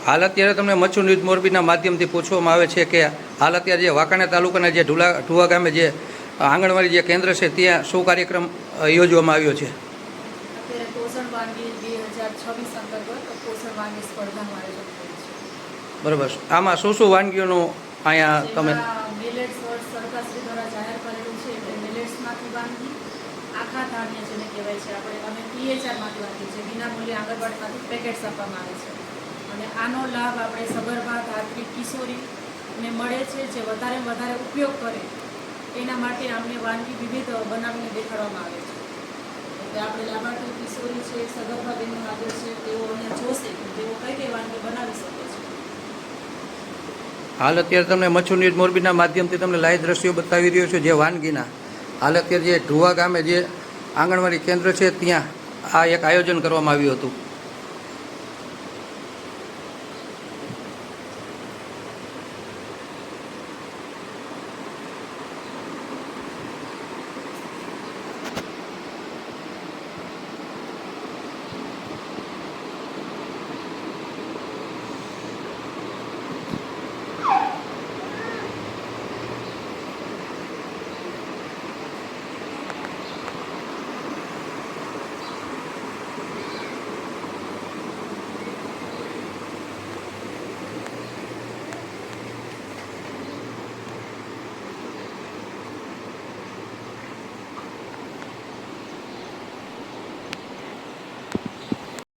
હાલ અત્યારે તમને મચ્છુ ન્યૂઝ મોરબીના માધ્યમથી પૂછવામાં આવે છે કે હાલ અત્યારે જે વાંકાનેર તાલુકાના જે ઢુવા ગામે જે આંગણવાડી જે કેન્દ્ર છે ત્યાં શું કાર્યક્રમ યોજવામાં આવ્યો છે? અત્યારે પોષણ વાનગી 2026 અંતર્ગત પોષણ વાનગી સ્પર્ધાનું આયોજન થયું છે. બરાબર. આમાં શું શું વાનગીઓનું અહીંયા તમે? મિલેટ્સ સરકારશ્રી દ્વારા જાહેર કરેલું છે એટલે મિલેટ્સમાંથી વાનગી, આખા ધાન્ય જેને કહેવાય છે આપણે, અને PHRમાંથી વાનગી છે, વિનામૂલ્યે આંગણવાડીમાંથી પેકેટ્સ આપવામાં આવે છે. અને આનો લાભ આપણે સગર્ભા, ધાત્રી, કિશોરીને મળે છે, જે વધારે ઉપયોગ કરે એના માટે અમને વાનગી વિવિધ બનાવીને દેખાડવામાં આવે છે. એટલે આપણે લાભાર્થી કિશોરી છે, સગર્ભા બહેનો હાજર છે, તેઓ અહીંયા જોશે કે તેઓ કઈ વાનગી બનાવી શકે છે. હાલ અત્યારે તમને મચ્છુ ન્યૂઝ મોરબીના માધ્યમથી તમને લાઈવ દ્રશ્યો બતાવી રહ્યો છે જે વાનગીના. હાલ અત્યારે જે ઢુવા ગામે જે આંગણવાડી કેન્દ્ર છે ત્યાં આ એક આયોજન કરવામાં આવ્યું હતું.